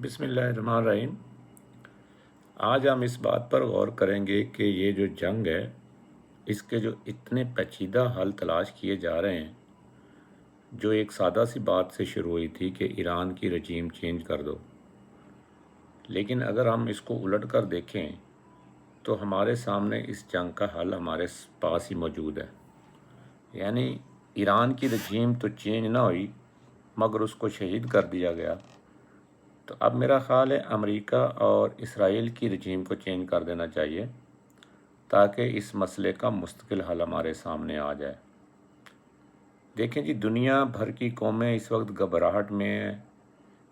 بسم اللہ الرحمن الرحیم۔ آج ہم اس بات پر غور کریں گے کہ یہ جو جنگ ہے اس کے جو اتنے پیچیدہ حل تلاش کیے جا رہے ہیں، جو ایک سادہ سی بات سے شروع ہوئی تھی کہ ایران کی رجیم چینج کر دو، لیکن اگر ہم اس کو الٹ کر دیکھیں تو ہمارے سامنے اس جنگ کا حل ہمارے پاس ہی موجود ہے۔ یعنی ایران کی رجیم تو چینج نہ ہوئی مگر اس کو شہید کر دیا گیا۔ تو اب میرا خیال ہے امریکہ اور اسرائیل کی رجیم کو چینج کر دینا چاہیے تاکہ اس مسئلے کا مستقل حل ہمارے سامنے آ جائے۔ دیکھیں جی، دنیا بھر کی قومیں اس وقت گھبراہٹ میں ہیں۔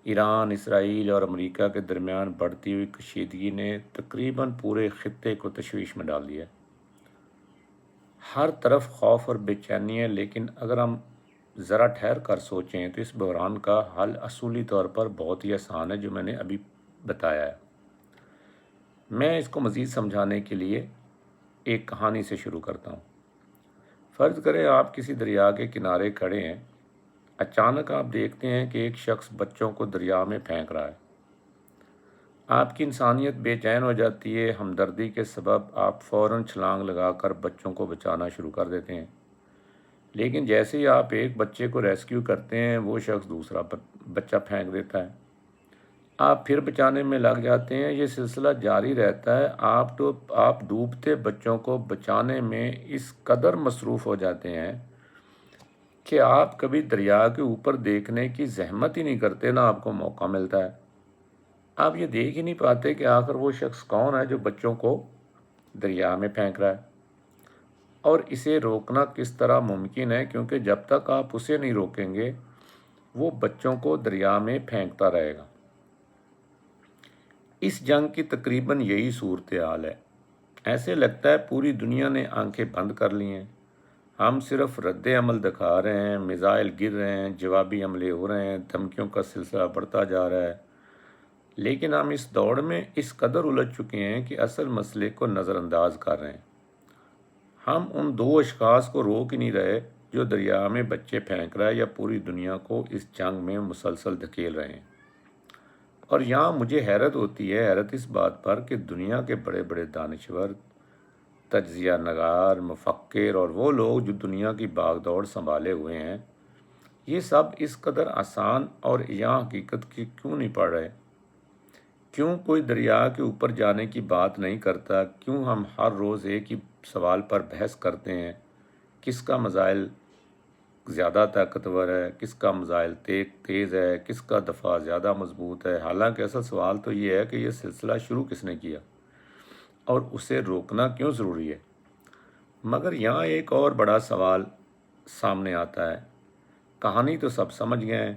ایران، اسرائیل اور امریکہ کے درمیان بڑھتی ہوئی کشیدگی نے تقریباً پورے خطے کو تشویش میں ڈال دیا ہے۔ ہر طرف خوف اور بے چینی ہے، لیکن اگر ہم ذرا ٹھہر کر سوچیں تو اس بحران کا حل اصولی طور پر بہت ہی آسان ہے، جو میں نے ابھی بتایا ہے۔ میں اس کو مزید سمجھانے کے لیے ایک کہانی سے شروع کرتا ہوں۔ فرض کریں آپ کسی دریا کے کنارے کھڑے ہیں، اچانک آپ دیکھتے ہیں کہ ایک شخص بچوں کو دریا میں پھینک رہا ہے۔ آپ کی انسانیت بے چین ہو جاتی ہے، ہمدردی کے سبب آپ فوراً چھلانگ لگا کر بچوں کو بچانا شروع کر دیتے ہیں۔ لیکن جیسے ہی آپ ایک بچے کو ریسکیو کرتے ہیں، وہ شخص دوسرا بچہ پھینک دیتا ہے۔ آپ پھر بچانے میں لگ جاتے ہیں، یہ سلسلہ جاری رہتا ہے۔ آپ ڈوبتے بچوں کو بچانے میں اس قدر مصروف ہو جاتے ہیں کہ آپ کبھی دریا کے اوپر دیکھنے کی زحمت ہی نہیں کرتے، نہ آپ کو موقع ملتا ہے۔ آپ یہ دیکھ ہی نہیں پاتے کہ آخر وہ شخص کون ہے جو بچوں کو دریا میں پھینک رہا ہے، اور اسے روکنا کس طرح ممکن ہے، کیونکہ جب تک آپ اسے نہیں روکیں گے وہ بچوں کو دریا میں پھینکتا رہے گا۔ اس جنگ کی تقریباً یہی صورتحال ہے۔ ایسے لگتا ہے پوری دنیا نے آنکھیں بند کر لی ہیں۔ ہم صرف رد عمل دکھا رہے ہیں، میزائل گر رہے ہیں، جوابی حملے ہو رہے ہیں، دھمکیوں کا سلسلہ بڑھتا جا رہا ہے، لیکن ہم اس دوڑ میں اس قدر الجھ چکے ہیں کہ اصل مسئلے کو نظر انداز کر رہے ہیں۔ ہم ان دو اشخاص کو روک ہی نہیں رہے جو دریا میں بچے پھینک رہا ہے یا پوری دنیا کو اس جنگ میں مسلسل دھکیل رہے ہیں۔ اور یہاں مجھے حیرت ہوتی ہے، حیرت اس بات پر کہ دنیا کے بڑے بڑے دانشور، تجزیہ نگار، مفکر اور وہ لوگ جو دنیا کی باغ دوڑ سنبھالے ہوئے ہیں، یہ سب اس قدر آسان اور یہاں حقیقت کی کیوں نہیں پڑھ رہے؟ کیوں کوئی دریا کے اوپر جانے کی بات نہیں کرتا؟ کیوں ہم ہر روز ایک ہی سوال پر بحث کرتے ہیں، کس کا میزائل زیادہ طاقتور ہے، کس کا میزائل تیز ہے، کس کا دفاع زیادہ مضبوط ہے؟ حالانکہ اصل سوال تو یہ ہے کہ یہ سلسلہ شروع کس نے کیا اور اسے روکنا کیوں ضروری ہے؟ مگر یہاں ایک اور بڑا سوال سامنے آتا ہے۔ کہانی تو سب سمجھ گئے ہیں،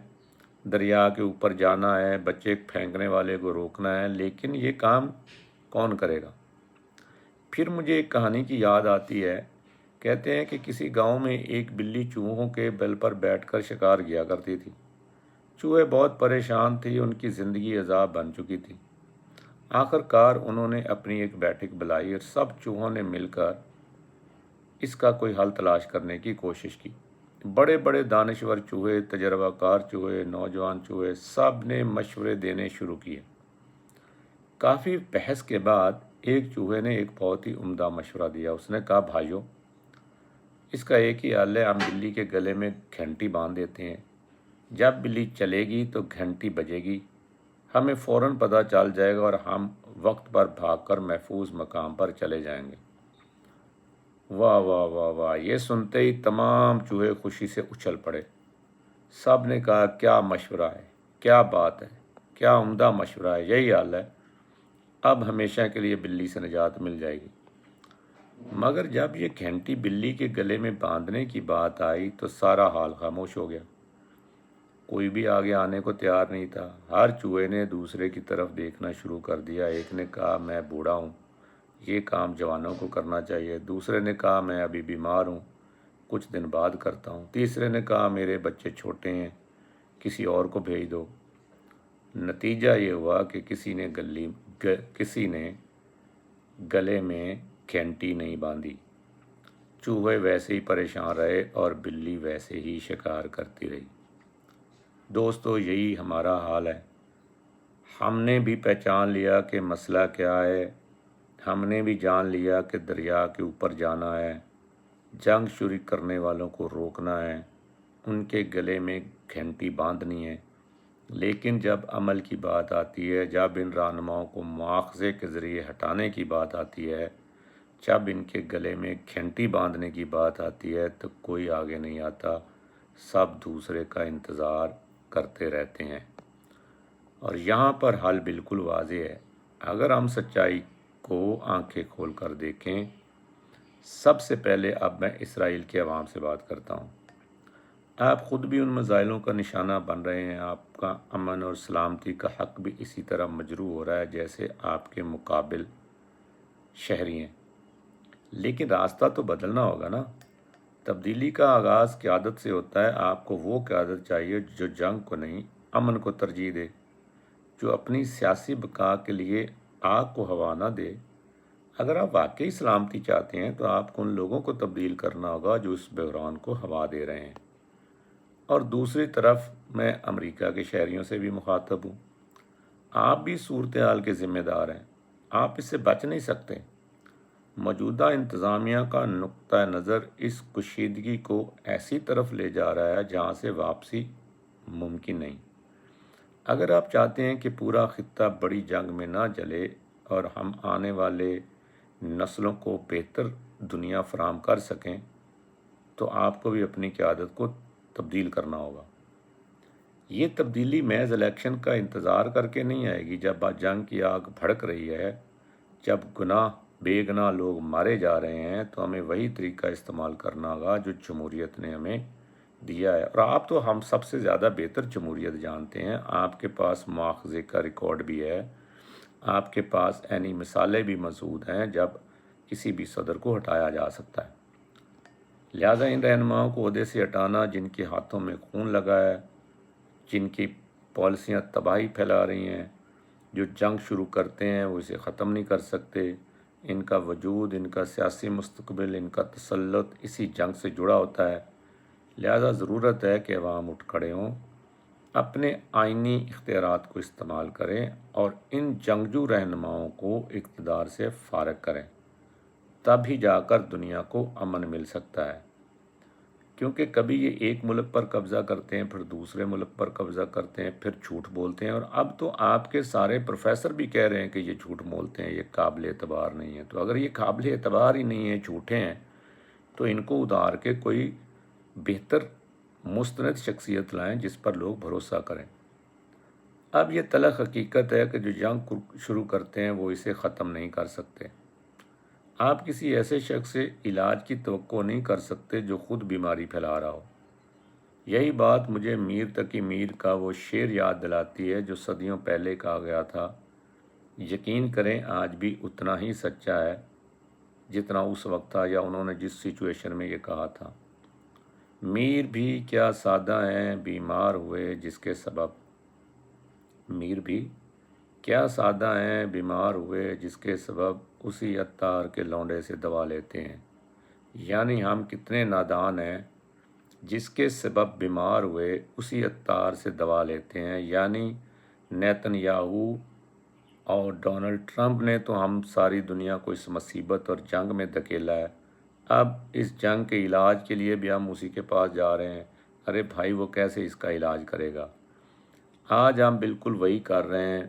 دریا کے اوپر جانا ہے، بچے پھینکنے والے کو روکنا ہے، لیکن یہ کام کون کرے گا؟ پھر مجھے ایک کہانی کی یاد آتی ہے۔ کہتے ہیں کہ کسی گاؤں میں ایک بلی چوہوں کے بل پر بیٹھ کر شکار کیا کرتی تھی۔ چوہے بہت پریشان تھی، ان کی زندگی عذاب بن چکی تھی۔ آخر کار انہوں نے اپنی ایک بیٹھک بلائی اور سب چوہوں نے مل کر اس کا کوئی حل تلاش کرنے کی کوشش کی۔ بڑے بڑے دانشور چوہے، تجربہ کار چوہے، نوجوان چوہے، سب نے مشورے دینے شروع کیے۔ کافی بحث کے بعد ایک چوہے نے ایک بہت ہی عمدہ مشورہ دیا۔ اس نے کہا، بھائیو، اس کا ایک ہی حل ہے، ہم بلی کے گلے میں گھنٹی باندھ دیتے ہیں۔ جب بلی چلے گی تو گھنٹی بجے گی، ہمیں فوراً پتہ چل جائے گا اور ہم وقت پر بھاگ کر محفوظ مقام پر چلے جائیں گے۔ واہ واہ واہ واہ! یہ سنتے ہی تمام چوہے خوشی سے اچھل پڑے۔ سب نے کہا، کیا مشورہ ہے، کیا بات ہے، کیا عمدہ مشورہ ہے، یہی حل ہے، اب ہمیشہ کے لیے بلی سے نجات مل جائے گی۔ مگر جب یہ گھنٹی بلی کے گلے میں باندھنے کی بات آئی تو سارا حال خاموش ہو گیا۔ کوئی بھی آگے آنے کو تیار نہیں تھا۔ ہر چوہے نے دوسرے کی طرف دیکھنا شروع کر دیا۔ ایک نے کہا، میں بوڑھا ہوں، یہ کام جوانوں کو کرنا چاہیے۔ دوسرے نے کہا، میں ابھی بیمار ہوں، کچھ دن بعد کرتا ہوں۔ تیسرے نے کہا، میرے بچے چھوٹے ہیں، کسی اور کو بھیج دو۔ نتیجہ یہ ہوا کہ کسی نے گلے میں گھنٹی نہیں باندھی۔ چوہے ویسے ہی پریشان رہے اور بلی ویسے ہی شکار کرتی رہی۔ دوستو، یہی ہمارا حال ہے۔ ہم نے بھی پہچان لیا کہ مسئلہ کیا ہے، ہم نے بھی جان لیا کہ دریا کے اوپر جانا ہے، جنگ شروع کرنے والوں کو روکنا ہے، ان کے گلے میں گھنٹی باندھنی ہے۔ لیکن جب عمل کی بات آتی ہے، جب ان رہنماؤں کو مواخذے کے ذریعے ہٹانے کی بات آتی ہے، جب ان کے گلے میں گھنٹی باندھنے کی بات آتی ہے، تو کوئی آگے نہیں آتا، سب دوسرے کا انتظار کرتے رہتے ہیں۔ اور یہاں پر حل بالکل واضح ہے۔ اگر ہم سچائی کو آنکھیں کھول کر دیکھیں، سب سے پہلے اب میں اسرائیل کے عوام سے بات کرتا ہوں۔ آپ خود بھی ان میزائلوں کا نشانہ بن رہے ہیں، آپ کا امن اور سلامتی کا حق بھی اسی طرح مجروح ہو رہا ہے جیسے آپ کے مقابل شہری ہیں۔ لیکن راستہ تو بدلنا ہوگا نا۔ تبدیلی کا آغاز قیادت سے ہوتا ہے۔ آپ کو وہ قیادت چاہیے جو جنگ کو نہیں، امن کو ترجیح دے، جو اپنی سیاسی بقا کے لیے آگ کو ہوا نہ دے۔ اگر آپ واقعی سلامتی چاہتے ہیں تو آپ کو ان لوگوں کو تبدیل کرنا ہوگا جو اس بحران کو ہوا دے رہے ہیں۔ اور دوسری طرف میں امریکہ کے شہریوں سے بھی مخاطب ہوں۔ آپ بھی صورتحال کے ذمہ دار ہیں، آپ اس سے بچ نہیں سکتے۔ موجودہ انتظامیہ کا نقطہ نظر اس کشیدگی کو ایسی طرف لے جا رہا ہے جہاں سے واپسی ممکن نہیں۔ اگر آپ چاہتے ہیں کہ پورا خطہ بڑی جنگ میں نہ جلے اور ہم آنے والے نسلوں کو بہتر دنیا فراہم کر سکیں، تو آپ کو بھی اپنی قیادت کو تبدیل کرنا ہوگا۔ یہ تبدیلی محض الیکشن کا انتظار کر کے نہیں آئے گی۔ جب جنگ کی آگ بھڑک رہی ہے، جب بے گناہ لوگ مارے جا رہے ہیں، تو ہمیں وہی طریقہ استعمال کرنا ہوگا جو جمہوریت نے ہمیں دیا ہے۔ اور آپ تو ہم سب سے زیادہ بہتر جمہوریت جانتے ہیں۔ آپ کے پاس مواخذے کا ریکارڈ بھی ہے، آپ کے پاس عینی مثالیں بھی موجود ہیں جب کسی بھی صدر کو ہٹایا جا سکتا ہے۔ لہٰذا ان رہنماؤں کو عہدے سے ہٹانا جن کے ہاتھوں میں خون لگا ہے، جن کی پالیسیاں تباہی پھیلا رہی ہیں، جو جنگ شروع کرتے ہیں وہ اسے ختم نہیں کر سکتے، ان کا وجود، ان کا سیاسی مستقبل، ان کا تسلط اسی جنگ سے جڑا ہوتا ہے۔ لہذا ضرورت ہے کہ عوام اٹھ کھڑے ہوں، اپنے آئینی اختیارات کو استعمال کریں اور ان جنگجو رہنماؤں کو اقتدار سے فارغ کریں۔ تب ہی جا کر دنیا کو امن مل سکتا ہے۔ کیونکہ کبھی یہ ایک ملک پر قبضہ کرتے ہیں، پھر دوسرے ملک پر قبضہ کرتے ہیں، پھر جھوٹ بولتے ہیں، اور اب تو آپ کے سارے پروفیسر بھی کہہ رہے ہیں کہ یہ جھوٹ بولتے ہیں، یہ قابل اعتبار نہیں ہے۔ تو اگر یہ قابل اعتبار ہی نہیں ہے، جھوٹے ہیں، تو ان کو اتار کے کوئی بہتر مستند شخصیت لائیں جس پر لوگ بھروسہ کریں۔ اب یہ تلخ حقیقت ہے کہ جو جنگ شروع کرتے ہیں وہ اسے ختم نہیں کر سکتے۔ آپ کسی ایسے شخص سے علاج کی توقع نہیں کر سکتے جو خود بیماری پھیلا رہا ہو۔ یہی بات مجھے میر تقی میر کا وہ شعر یاد دلاتی ہے جو صدیوں پہلے کہا گیا تھا۔ یقین کریں آج بھی اتنا ہی سچا ہے جتنا اس وقت تھا، یا انہوں نے جس سچویشن میں یہ کہا تھا۔ میر بھی کیا سادہ ہیں بیمار ہوئے جس کے سبب، میر بھی کیا سادہ ہیں بیمار ہوئے جس کے سبب اسی عطار کے لونڈے سے دوا لیتے ہیں۔ یعنی ہم کتنے نادان ہیں، جس کے سبب بیمار ہوئے اسی عطار سے دوا لیتے ہیں۔ یعنی نیتن یاہو اور ڈونلڈ ٹرمپ نے تو ہم ساری دنیا کو اس مصیبت اور جنگ میں دھکیلا ہے، اب اس جنگ کے علاج کے لیے بھی ہم اسی کے پاس جا رہے ہیں۔ ارے بھائی وہ کیسے اس کا علاج کرے گا؟ آج ہم بالکل وہی کر رہے ہیں۔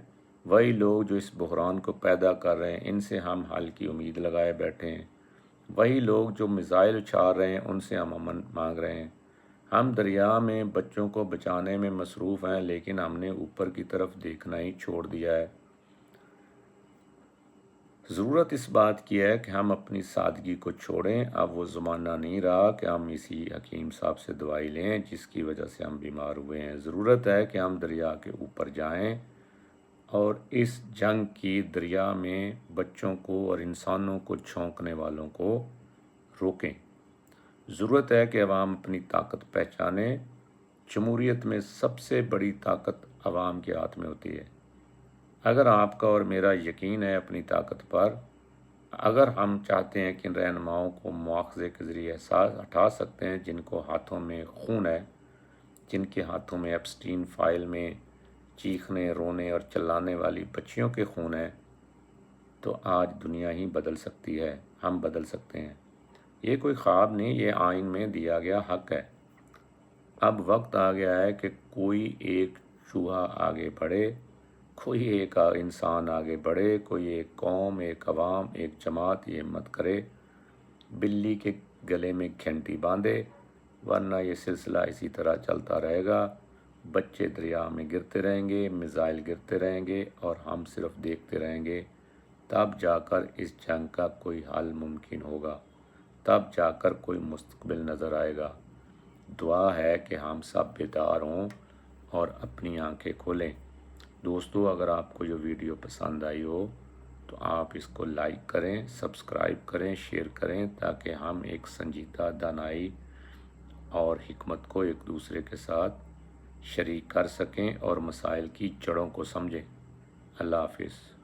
وہی لوگ جو اس بحران کو پیدا کر رہے ہیں، ان سے ہم حل کی امید لگائے بیٹھے ہیں۔ وہی لوگ جو میزائل اچھال رہے ہیں، ان سے ہم امن مانگ رہے ہیں۔ ہم دریا میں بچوں کو بچانے میں مصروف ہیں، لیکن ہم نے اوپر کی طرف دیکھنا ہی چھوڑ دیا ہے۔ ضرورت اس بات کی ہے کہ ہم اپنی سادگی کو چھوڑیں۔ اب وہ زمانہ نہیں رہا کہ ہم اسی حکیم صاحب سے دوائی لیں جس کی وجہ سے ہم بیمار ہوئے ہیں۔ ضرورت ہے کہ ہم دریا کے اوپر جائیں اور اس جنگ کی دریا میں بچوں کو اور انسانوں کو چھونکنے والوں کو روکیں۔ ضرورت ہے کہ عوام اپنی طاقت پہچانیں۔ جمہوریت میں سب سے بڑی طاقت عوام کے ہاتھ میں ہوتی ہے۔ اگر آپ کا اور میرا یقین ہے اپنی طاقت پر، اگر ہم چاہتے ہیں کہ ان رہنماؤں کو مواخذے کے ذریعے احساس ہٹا سکتے ہیں جن کو ہاتھوں میں خون ہے، جن کے ہاتھوں میں ایپسٹین فائل میں چیخنے رونے اور چلانے والی بچیوں کے خون ہے تو آج دنیا ہی بدل سکتی ہے، ہم بدل سکتے ہیں۔ یہ کوئی خواب نہیں، یہ آئین میں دیا گیا حق ہے۔ اب وقت آ گیا ہے کہ کوئی ایک چوہا آگے بڑھے، کوئی ایک انسان آگے بڑھے، کوئی ایک قوم، ایک عوام، ایک جماعت یہ ہمت کرے بلی کے گلے میں گھنٹی باندھے، ورنہ یہ سلسلہ اسی طرح چلتا رہے گا۔ بچے دریا میں گرتے رہیں گے، میزائل گرتے رہیں گے اور ہم صرف دیکھتے رہیں گے۔ تب جا کر اس جنگ کا کوئی حل ممکن ہوگا، تب جا کر کوئی مستقبل نظر آئے گا۔ دعا ہے کہ ہم سب بیدار ہوں اور اپنی آنکھیں کھولیں۔ دوستو، اگر آپ کو یہ ویڈیو پسند آئی ہو تو آپ اس کو لائک کریں، سبسکرائب کریں، شیئر کریں، تاکہ ہم ایک سنجیدہ دانائی اور حکمت کو ایک دوسرے کے ساتھ شریک کر سکیں اور مسائل کی جڑوں کو سمجھیں۔ اللہ حافظ۔